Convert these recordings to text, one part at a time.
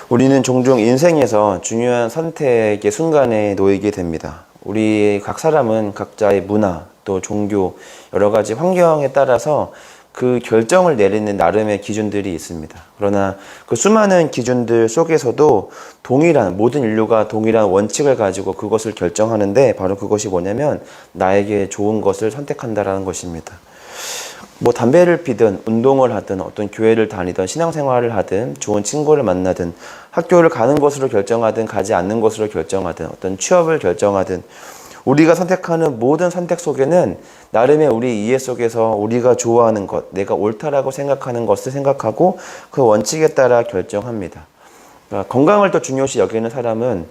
우리는 종종 인생에서 중요한 선택의 순간에 놓이게 됩니다. 우리 각 사람은 각자의 문화, 또 종교, 여러 가지 환경에 따라서 그 결정을 내리는 나름의 기준들이 있습니다. 그러나 그 수많은 기준들 속에서도 모든 인류가 동일한 원칙을 가지고 그것을 결정하는데 바로 그것이 뭐냐면 나에게 좋은 것을 선택한다라는 것입니다. 담배를 피든 운동을 하든 어떤 교회를 다니든 신앙생활을 하든 좋은 친구를 만나든 학교를 가는 것으로 결정하든 가지 않는 것으로 결정하든 어떤 취업을 결정하든 우리가 선택하는 모든 선택 속에는 나름의 우리 이해 속에서 우리가 좋아하는 것, 내가 옳다라고 생각하는 것을 생각하고 그 원칙에 따라 결정합니다. 그러니까 건강을 더 중요시 여기는 사람은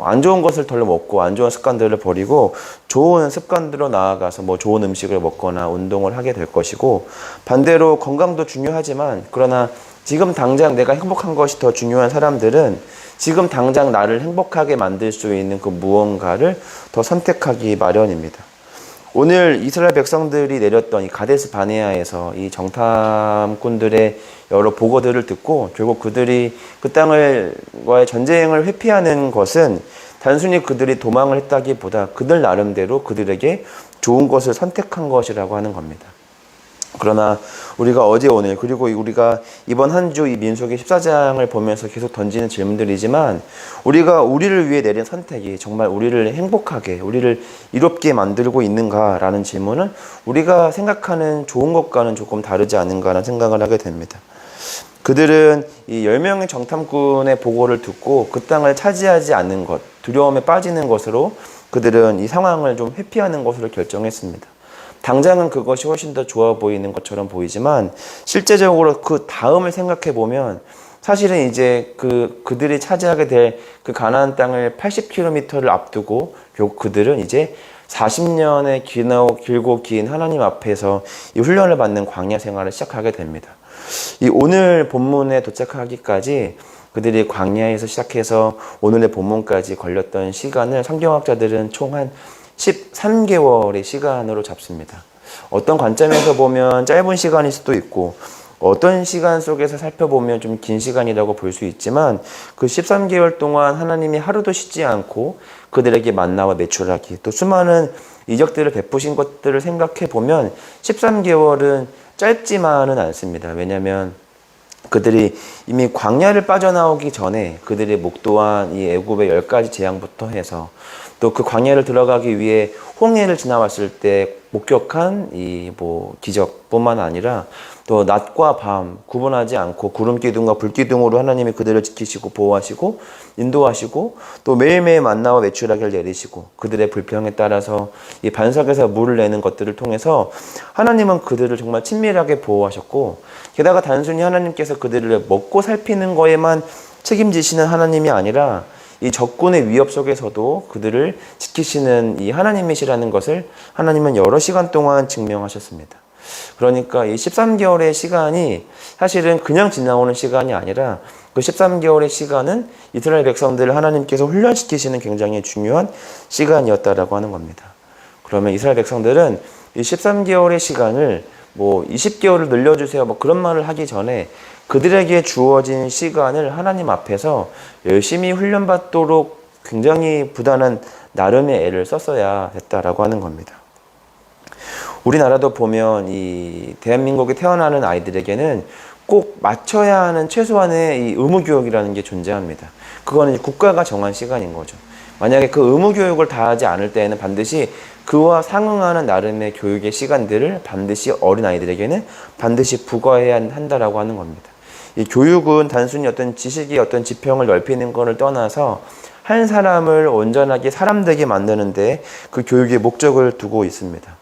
안 좋은 것을 덜 먹고 안 좋은 습관들을 버리고 좋은 습관들로 나아가서 좋은 음식을 먹거나 운동을 하게 될 것이고, 반대로 건강도 중요하지만 그러나 지금 당장 내가 행복한 것이 더 중요한 사람들은 지금 당장 나를 행복하게 만들 수 있는 그 무언가를 더 선택하기 마련입니다. 오늘 이스라엘 백성들이 내렸던 이 가데스 바네아에서 이 정탐꾼들의 여러 보고들을 듣고 결국 그들이 그 땅과의 전쟁을 회피하는 것은 단순히 그들이 도망을 했다기보다 그들 나름대로 그들에게 좋은 것을 선택한 것이라고 하는 겁니다. 그러나 우리가 어제 오늘 그리고 우리가 이번 한 주 이 민수기 14장을 보면서 계속 던지는 질문들이지만, 우리가 우리를 위해 내린 선택이 정말 우리를 행복하게 우리를 이롭게 만들고 있는가라는 질문은 우리가 생각하는 좋은 것과는 조금 다르지 않은가라는 생각을 하게 됩니다. 그들은 이 10명의 정탐꾼의 보고를 듣고 그 땅을 차지하지 않는 것, 두려움에 빠지는 것으로 그들은 이 상황을 좀 회피하는 것으로 결정했습니다. 당장은 그것이 훨씬 더 좋아 보이는 것처럼 보이지만 실제적으로 그 다음을 생각해 보면 사실은 이제 그들이 차지하게 될 그 가나안 땅을 80km를 앞두고 결국 그들은 이제 40년의 길고 긴 하나님 앞에서 이 훈련을 받는 광야 생활을 시작하게 됩니다. 이 오늘 본문에 도착하기까지 그들이 광야에서 시작해서 오늘의 본문까지 걸렸던 시간을 성경학자들은 총 한 13개월의 시간으로 잡습니다. 어떤 관점에서 보면 짧은 시간일 수도 있고 어떤 시간 속에서 살펴보면 좀 긴 시간이라고 볼 수 있지만 그 13개월 동안 하나님이 하루도 쉬지 않고 그들에게 만나와 메추라기 또 수많은 이적들을 베푸신 것들을 생각해 보면 13개월은 짧지만은 않습니다. 왜냐하면 그들이 이미 광야를 빠져나오기 전에 그들이 목도한 이 애굽의 10가지 재앙부터 해서 또 그 광야를 들어가기 위해 홍해를 지나왔을 때 목격한 이 기적뿐만 아니라 또 낮과 밤 구분하지 않고 구름 기둥과 불 기둥으로 하나님이 그들을 지키시고 보호하시고 인도하시고 또 매일매일 만나와 메추라기를 내리시고 그들의 불평에 따라서 이 반석에서 물을 내는 것들을 통해서 하나님은 그들을 정말 친밀하게 보호하셨고, 게다가 단순히 하나님께서 그들을 먹고 살피는 거에만 책임지시는 하나님이 아니라 이 적군의 위협 속에서도 그들을 지키시는 이 하나님이시라는 것을 하나님은 여러 시간 동안 증명하셨습니다. 그러니까 이 13개월의 시간이 사실은 그냥 지나오는 시간이 아니라 그 13개월의 시간은 이스라엘 백성들을 하나님께서 훈련시키시는 굉장히 중요한 시간이었다라고 하는 겁니다. 그러면 이스라엘 백성들은 이 13개월의 시간을 20개월을 늘려주세요 그런 말을 하기 전에 그들에게 주어진 시간을 하나님 앞에서 열심히 훈련받도록 굉장히 부단한 나름의 애를 썼어야 했다라고 하는 겁니다. 우리나라도 보면 이 대한민국에 태어나는 아이들에게는 꼭 맞춰야 하는 최소한의 이 의무교육이라는 게 존재합니다. 그거는 국가가 정한 시간인 거죠. 만약에 그 의무교육을 다 하지 않을 때에는 반드시 그와 상응하는 나름의 교육의 시간들을 반드시 어린아이들에게는 반드시 부과해야 한다라고 하는 겁니다. 이 교육은 단순히 어떤 지식의 어떤 지평을 넓히는 것을 떠나서 한 사람을 온전하게 사람 되게 만드는 데 그 교육의 목적을 두고 있습니다.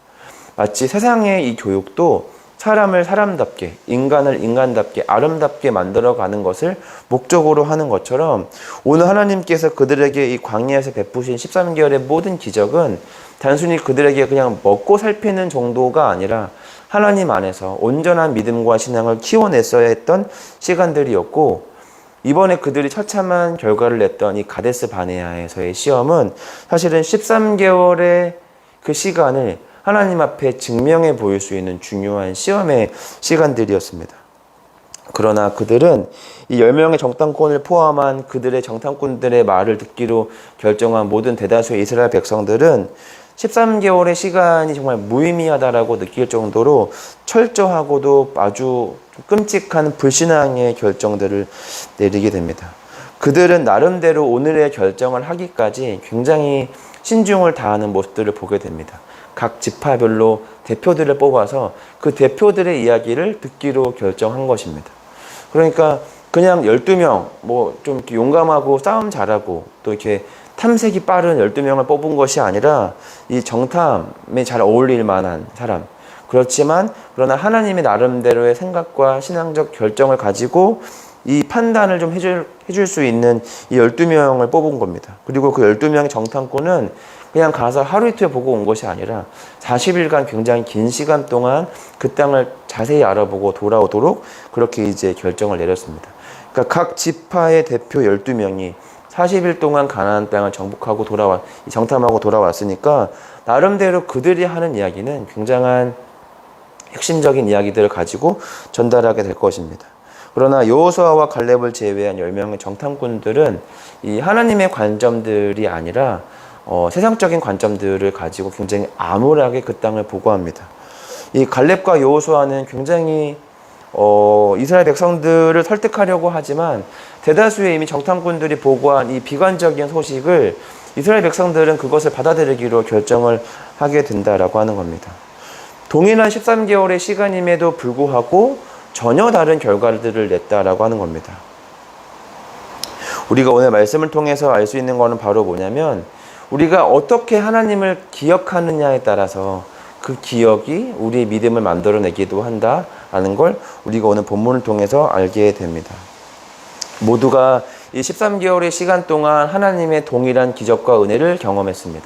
마치 세상의 이 교육도 사람을 사람답게, 인간을 인간답게, 아름답게 만들어가는 것을 목적으로 하는 것처럼 오늘 하나님께서 그들에게 이 광야에서 베푸신 13개월의 모든 기적은 단순히 그들에게 그냥 먹고 살피는 정도가 아니라 하나님 안에서 온전한 믿음과 신앙을 키워냈어야 했던 시간들이었고, 이번에 그들이 처참한 결과를 냈던 이 가데스 바네아에서의 시험은 사실은 13개월의 그 시간을 하나님 앞에 증명해 보일 수 있는 중요한 시험의 시간들이었습니다. 그러나 그들은 이 10명의 정탐꾼을 포함한 그들의 정탐꾼들의 말을 듣기로 결정한 모든 대다수의 이스라엘 백성들은 13개월의 시간이 정말 무의미하다라고 느낄 정도로 철저하고도 아주 끔찍한 불신앙의 결정들을 내리게 됩니다. 그들은 나름대로 오늘의 결정을 하기까지 굉장히 신중을 다하는 모습들을 보게 됩니다. 각 지파별로 대표들을 뽑아서 그 대표들의 이야기를 듣기로 결정한 것입니다. 그러니까 그냥 12명, 뭐 좀 이렇게 용감하고 싸움 잘하고 또 이렇게 탐색이 빠른 12명을 뽑은 것이 아니라 이 정탐에 잘 어울릴 만한 사람. 그렇지만 그러나 하나님의 나름대로의 생각과 신앙적 결정을 가지고 이 판단을 좀 해줄 수 있는 이 12명을 뽑은 겁니다. 그리고 그 12명의 정탐꾼은 그냥 가서 하루 이틀 보고 온 것이 아니라 40일간 굉장히 긴 시간 동안 그 땅을 자세히 알아보고 돌아오도록 그렇게 이제 결정을 내렸습니다. 그러니까 각 지파의 대표 12명이 40일 동안 가나안 땅을 정복하고 정탐하고 돌아왔으니까 나름대로 그들이 하는 이야기는 굉장한 핵심적인 이야기들을 가지고 전달하게 될 것입니다. 그러나 여호수아와 갈렙을 제외한 10명의 정탐꾼들은 이 하나님의 관점들이 아니라 세상적인 관점들을 가지고 굉장히 암울하게 그 땅을 보고합니다. 이 갈렙과 여호수아는 굉장히 이스라엘 백성들을 설득하려고 하지만 대다수의 이미 정탐꾼들이 보고한 이 비관적인 소식을 이스라엘 백성들은 그것을 받아들이기로 결정을 하게 된다라고 하는 겁니다. 동일한 13개월의 시간임에도 불구하고 전혀 다른 결과들을 냈다라고 하는 겁니다. 우리가 오늘 말씀을 통해서 알 수 있는 것은 바로 뭐냐면 우리가 어떻게 하나님을 기억하느냐에 따라서 그 기억이 우리의 믿음을 만들어내기도 한다라는 걸 우리가 오늘 본문을 통해서 알게 됩니다. 모두가 이 13개월의 시간 동안 하나님의 동일한 기적과 은혜를 경험했습니다.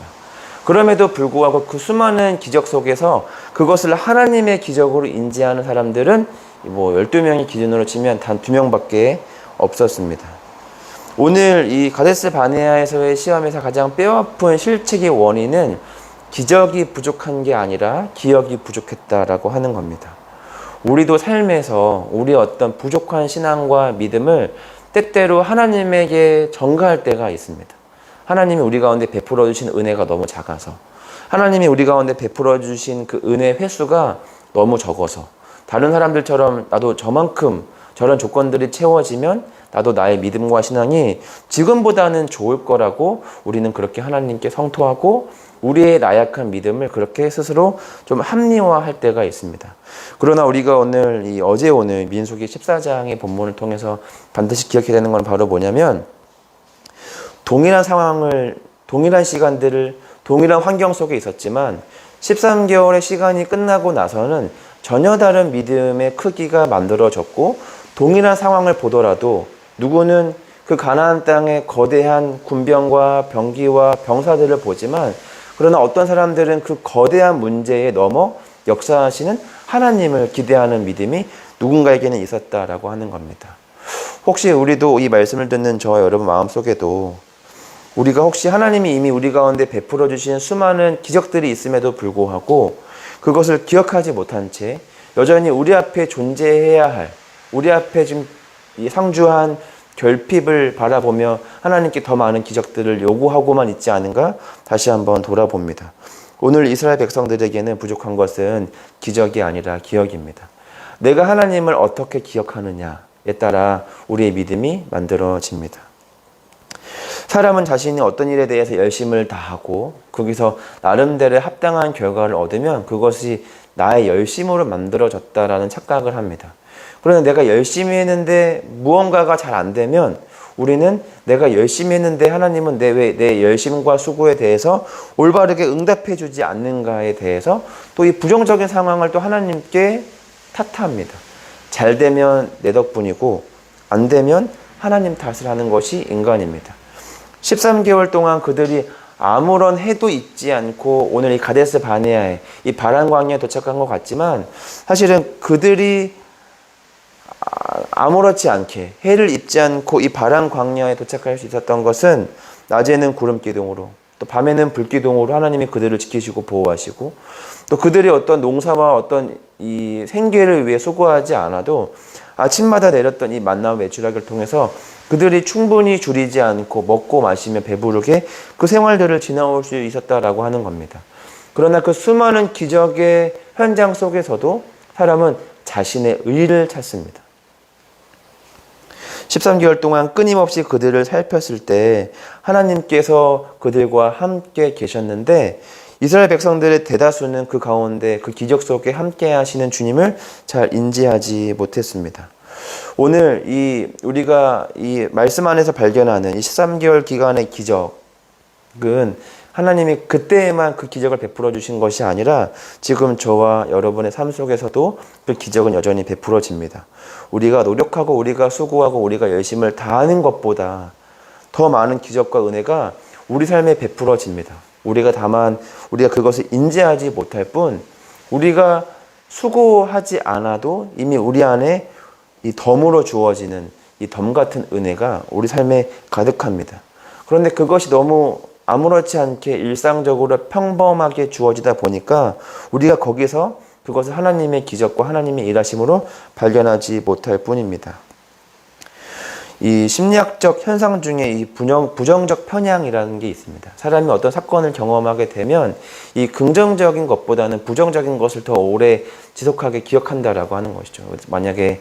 그럼에도 불구하고 그 수많은 기적 속에서 그것을 하나님의 기적으로 인지하는 사람들은 12명의 기준으로 치면 단 2명밖에 없었습니다. 오늘 이 가데스 바네아에서의 시험에서 가장 뼈아픈 실책의 원인은 기적이 부족한 게 아니라 기억이 부족했다라고 하는 겁니다. 우리도 삶에서 우리의 어떤 부족한 신앙과 믿음을 때때로 하나님에게 전가할 때가 있습니다. 하나님이 우리 가운데 베풀어 주신 은혜가 너무 작아서, 하나님이 우리 가운데 베풀어 주신 그 은혜 횟수가 너무 적어서, 다른 사람들처럼 나도 저런 조건들이 채워지면 나도 나의 믿음과 신앙이 지금보다는 좋을 거라고 우리는 그렇게 하나님께 성토하고 우리의 나약한 믿음을 그렇게 스스로 좀 합리화할 때가 있습니다. 그러나 우리가 어제 오늘 민수기 14장의 본문을 통해서 반드시 기억해야 되는 건 바로 뭐냐면 동일한 상황을, 동일한 시간들을 동일한 환경 속에 있었지만 13개월의 시간이 끝나고 나서는 전혀 다른 믿음의 크기가 만들어졌고 동일한 상황을 보더라도 누구는 그 가나안 땅의 거대한 군병과 병기와 병사들을 보지만 그러나 어떤 사람들은 그 거대한 문제에 넘어 역사하시는 하나님을 기대하는 믿음이 누군가에게는 있었다라고 하는 겁니다. 혹시 우리도 이 말씀을 듣는 저와 여러분 마음속에도 우리가 혹시 하나님이 이미 우리 가운데 베풀어 주신 수많은 기적들이 있음에도 불구하고 그것을 기억하지 못한 채 여전히 우리 앞에 존재해야 할, 우리 앞에 지금 이 상주한 결핍을 바라보며 하나님께 더 많은 기적들을 요구하고만 있지 않은가 다시 한번 돌아봅니다. 오늘 이스라엘 백성들에게는 부족한 것은 기적이 아니라 기억입니다. 내가 하나님을 어떻게 기억하느냐에 따라 우리의 믿음이 만들어집니다. 사람은 자신이 어떤 일에 대해서 열심을 다하고 거기서 나름대로 합당한 결과를 얻으면 그것이 나의 열심으로 만들어졌다라는 착각을 합니다. 그러나 내가 열심히 했는데 무언가가 잘 안 되면 우리는 내가 열심히 했는데 하나님은 내 열심과 수고에 대해서 올바르게 응답해 주지 않는가에 대해서 또 이 부정적인 상황을 또 하나님께 탓합니다. 잘 되면 내 덕분이고 안 되면 하나님 탓을 하는 것이 인간입니다. 13개월 동안 그들이 아무런 해도 있지 않고 오늘 이 가데스 바네아에 이 바란 광야에 도착한 것 같지만 사실은 그들이 아무렇지 않게 해를 입지 않고 이 바란 광야에 도착할 수 있었던 것은 낮에는 구름 기둥으로 또 밤에는 불기둥으로 하나님이 그들을 지키시고 보호하시고, 또 그들이 어떤 농사와 어떤 이 생계를 위해 수고하지 않아도 아침마다 내렸던 이 만나와 메추라기를 통해서 그들이 충분히 줄이지 않고 먹고 마시며 배부르게 그 생활들을 지나올 수 있었다라고 하는 겁니다. 그러나 그 수많은 기적의 현장 속에서도 사람은 자신의 의를 찾습니다. 13개월 동안 끊임없이 그들을 살폈을 때 하나님께서 그들과 함께 계셨는데, 이스라엘 백성들의 대다수는 그 가운데 그 기적 속에 함께 하시는 주님을 잘 인지하지 못했습니다. 오늘 우리가 이 말씀 안에서 발견하는 이 13개월 기간의 기적은 하나님이 그때에만 그 기적을 베풀어 주신 것이 아니라 지금 저와 여러분의 삶 속에서도 그 기적은 여전히 베풀어집니다. 우리가 노력하고 우리가 수고하고 우리가 열심을 다하는 것보다 더 많은 기적과 은혜가 우리 삶에 베풀어집니다. 다만 우리가 그것을 인지하지 못할 뿐, 우리가 수고하지 않아도 이미 우리 안에 이 덤으로 주어지는 이 덤 같은 은혜가 우리 삶에 가득합니다. 그런데 그것이 너무 아무렇지 않게 일상적으로 평범하게 주어지다 보니까 우리가 거기서 그것을 하나님의 기적과 하나님의 일하심으로 발견하지 못할 뿐입니다. 이 심리학적 현상 중에 이 부정적 편향이라는 게 있습니다. 사람이 어떤 사건을 경험하게 되면 이 긍정적인 것보다는 부정적인 것을 더 오래 지속하게 기억한다라고 하는 것이죠. 만약에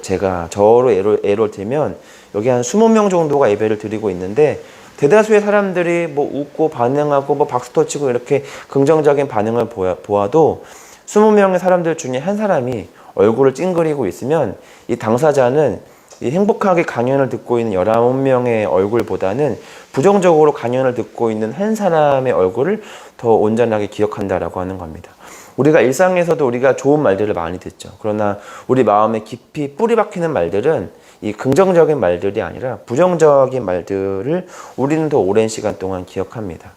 제가 저로 예를 들면 여기 한 20명 정도가 예배를 드리고 있는데, 대다수의 사람들이 웃고 반응하고 박수도 치고 이렇게 긍정적인 반응을 보아도 20명의 사람들 중에 한 사람이 얼굴을 찡그리고 있으면 이 당사자는 이 행복하게 강연을 듣고 있는 19명의 얼굴보다는 부정적으로 강연을 듣고 있는 한 사람의 얼굴을 더 온전하게 기억한다라고 하는 겁니다. 우리가 일상에서도 우리가 좋은 말들을 많이 듣죠. 그러나 우리 마음에 깊이 뿌리 박히는 말들은 이 긍정적인 말들이 아니라 부정적인 말들을 우리는 더 오랜 시간 동안 기억합니다.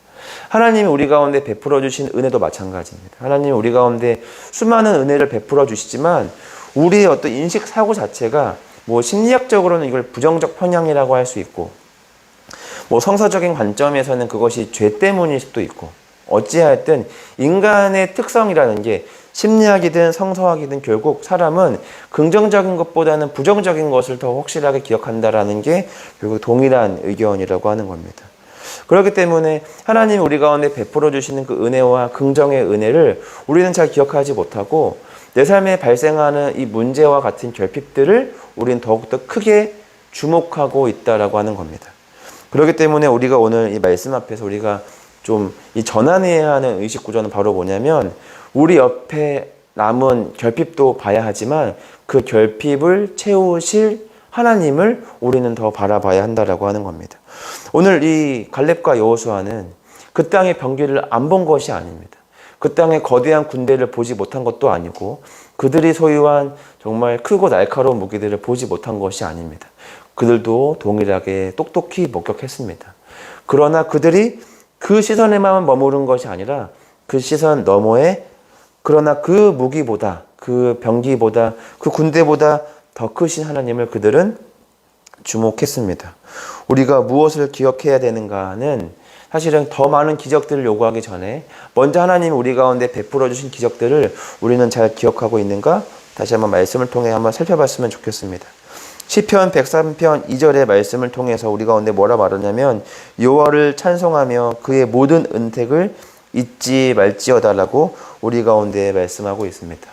하나님이 우리 가운데 베풀어 주신 은혜도 마찬가지입니다. 하나님이 우리 가운데 수많은 은혜를 베풀어 주시지만 우리의 어떤 인식 사고 자체가 심리학적으로는 이걸 부정적 편향이라고 할 수 있고, 성서적인 관점에서는 그것이 죄 때문일 수도 있고, 어찌하였든 인간의 특성이라는 게 심리학이든 성서학이든 결국 사람은 긍정적인 것보다는 부정적인 것을 더 확실하게 기억한다라는 게 결국 동일한 의견이라고 하는 겁니다. 그렇기 때문에 하나님이 우리 가운데 베풀어 주시는 그 은혜와 긍정의 은혜를 우리는 잘 기억하지 못하고, 내 삶에 발생하는 이 문제와 같은 결핍들을 우리는 더욱더 크게 주목하고 있다라고 하는 겁니다. 그렇기 때문에 우리가 오늘 이 말씀 앞에서 우리가 좀 이 전환해야 하는 의식 구조는 바로 뭐냐면, 우리 옆에 남은 결핍도 봐야 하지만 그 결핍을 채우실 하나님을 우리는 더 바라봐야 한다라고 하는 겁니다. 오늘 이 갈렙과 여호수아는 그 땅의 병기를 안 본 것이 아닙니다. 그 땅의 거대한 군대를 보지 못한 것도 아니고, 그들이 소유한 정말 크고 날카로운 무기들을 보지 못한 것이 아닙니다. 그들도 동일하게 똑똑히 목격했습니다. 그러나 그들이 그 시선에만 머무른 것이 아니라 그 시선 너머에, 그러나 그 무기보다, 그 병기보다, 그 군대보다 더 크신 하나님을 그들은 주목했습니다. 우리가 무엇을 기억해야 되는가는 사실은 더 많은 기적들을 요구하기 전에 먼저 하나님이 우리 가운데 베풀어 주신 기적들을 우리는 잘 기억하고 있는가? 다시 한번 말씀을 통해 한번 살펴봤으면 좋겠습니다. 시편 103편 2절의 말씀을 통해서 우리 가운데 뭐라 말하냐면, 여호와를 찬송하며 그의 모든 은택을 잊지 말지어다라고 우리 가운데 말씀하고 있습니다.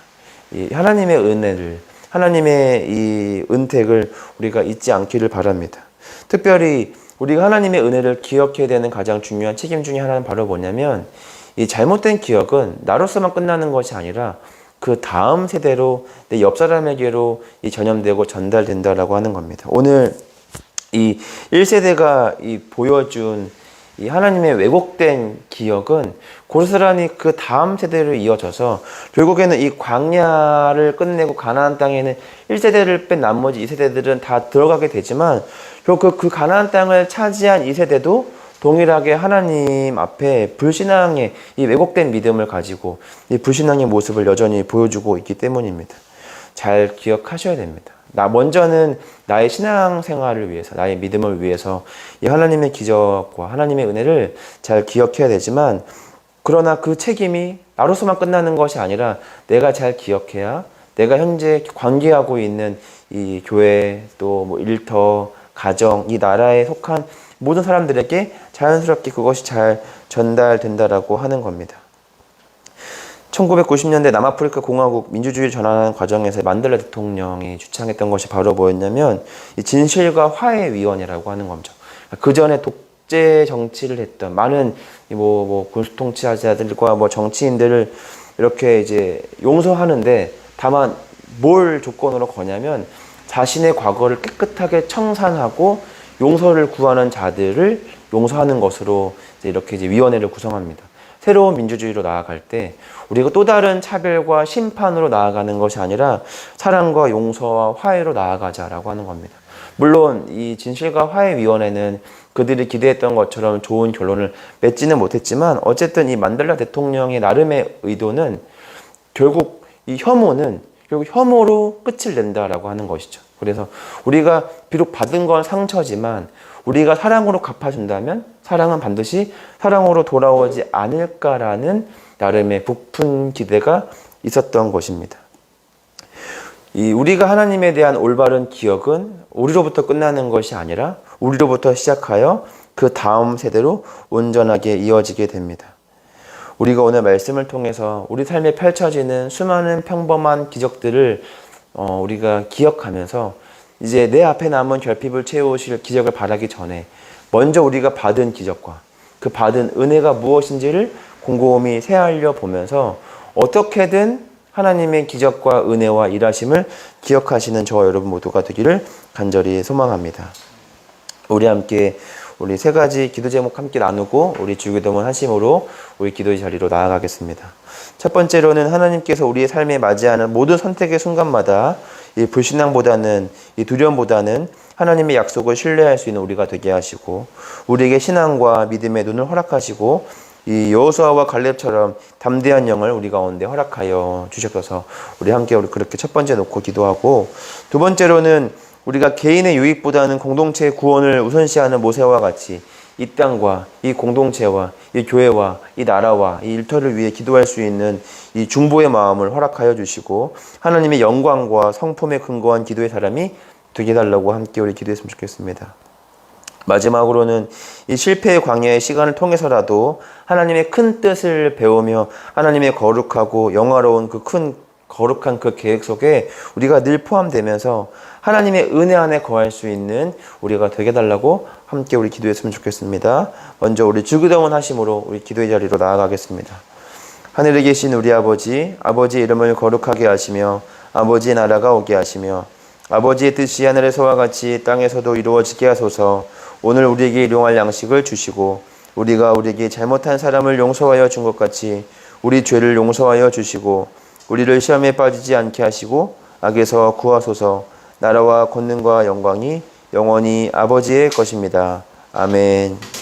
이 하나님의 은혜를, 하나님의 이 은택을 우리가 잊지 않기를 바랍니다. 특별히 우리가 하나님의 은혜를 기억해야 되는 가장 중요한 책임 중에 하나는 바로 뭐냐면, 이 잘못된 기억은 나로서만 끝나는 것이 아니라 그 다음 세대로, 내 옆 사람에게로 이 전염되고 전달된다라고 하는 겁니다. 오늘 이 1세대가 이 보여준 이 하나님의 왜곡된 기억은 고스란히 그 다음 세대로 이어져서 결국에는 이 광야를 끝내고 가나안 땅에는 1세대를 뺀 나머지 2세대들은 다 들어가게 되지만, 결국 그 가나안 땅을 차지한 2세대도 동일하게 하나님 앞에 불신앙의 이 왜곡된 믿음을 가지고 이 불신앙의 모습을 여전히 보여주고 있기 때문입니다. 잘 기억하셔야 됩니다. 먼저는 나의 신앙생활을 위해서, 나의 믿음을 위해서 이 하나님의 기적과 하나님의 은혜를 잘 기억해야 되지만, 그러나 그 책임이 나로서만 끝나는 것이 아니라 내가 잘 기억해야 내가 현재 관계하고 있는 이 교회, 또 뭐 일터, 가정, 이 나라에 속한 모든 사람들에게 자연스럽게 그것이 잘 전달된다라고 하는 겁니다. 1990년대 남아프리카 공화국 민주주의를 전환하는 과정에서 만델라 대통령이 주창했던 것이 바로 뭐였냐면 이 진실과 화해위원회라고 하는 거죠. 그 전에 독재 정치를 했던 많은 군수 통치자들과 정치인들을 이렇게 이제 용서하는데, 다만 뭘 조건으로 거냐면 자신의 과거를 깨끗하게 청산하고 용서를 구하는 자들을 용서하는 것으로 이렇게 이제 위원회를 구성합니다. 새로운 민주주의로 나아갈 때 우리가 또 다른 차별과 심판으로 나아가는 것이 아니라 사랑과 용서와 화해로 나아가자라고 하는 겁니다. 물론 이 진실과 화해위원회는 그들이 기대했던 것처럼 좋은 결론을 맺지는 못했지만, 어쨌든 이 만델라 대통령의 나름의 의도는 결국 이 혐오로 끝을 낸다라고 하는 것이죠. 그래서 우리가 비록 받은 건 상처지만 우리가 사랑으로 갚아준다면 사랑은 반드시 사랑으로 돌아오지 않을까라는 나름의 부푼 기대가 있었던 것입니다. 우리가 하나님에 대한 올바른 기억은 우리로부터 끝나는 것이 아니라 우리로부터 시작하여 그 다음 세대로 온전하게 이어지게 됩니다. 우리가 오늘 말씀을 통해서 우리 삶에 펼쳐지는 수많은 평범한 기적들을 우리가 기억하면서 이제 내 앞에 남은 결핍을 채우실 기적을 바라기 전에 먼저 우리가 받은 기적과 그 받은 은혜가 무엇인지를 곰곰이 새알려 보면서 어떻게든 하나님의 기적과 은혜와 일하심을 기억하시는 저와 여러분 모두가 되기를 간절히 소망합니다. 우리 함께 우리 세 가지 기도 제목 함께 나누고 우리 주기도문 하심으로 우리 기도의 자리로 나아가겠습니다. 첫 번째로는 하나님께서 우리의 삶에 맞이하는 모든 선택의 순간마다 이 불신앙보다는, 이 두려움보다는 하나님의 약속을 신뢰할 수 있는 우리가 되게 하시고, 우리에게 신앙과 믿음의 눈을 허락하시고 이 여호수아와 갈렙처럼 담대한 영을 우리 가운데 허락하여 주셔서 우리 함께 그렇게 첫 번째 놓고 기도하고, 두 번째로는 우리가 개인의 유익보다는 공동체의 구원을 우선시하는 모세와 같이 이 땅과 이 공동체와 이 교회와 이 나라와 이 일터를 위해 기도할 수 있는 이 중보의 마음을 허락하여 주시고, 하나님의 영광과 성품에 근거한 기도의 사람이 되게 달라고 함께 우리 기도했으면 좋겠습니다. 마지막으로는 이 실패의 광야의 시간을 통해서라도 하나님의 큰 뜻을 배우며 하나님의 거룩하고 영화로운 그 큰 거룩한 그 계획 속에 우리가 늘 포함되면서 하나님의 은혜 안에 거할 수 있는 우리가 되게 달라고 함께 우리 기도했으면 좋겠습니다. 먼저 우리 주기도문 하심으로 우리 기도의 자리로 나아가겠습니다. 하늘에 계신 우리 아버지, 아버지의 이름을 거룩하게 하시며 아버지의 나라가 오게 하시며 아버지의 뜻이 하늘에서와 같이 땅에서도 이루어지게 하소서. 오늘 우리에게 일용할 양식을 주시고 우리가 우리에게 잘못한 사람을 용서하여 준 것 같이 우리 죄를 용서하여 주시고 우리를 시험에 빠지지 않게 하시고 악에서 구하소서. 나라와 권능과 영광이 영원히 아버지의 것입니다. 아멘.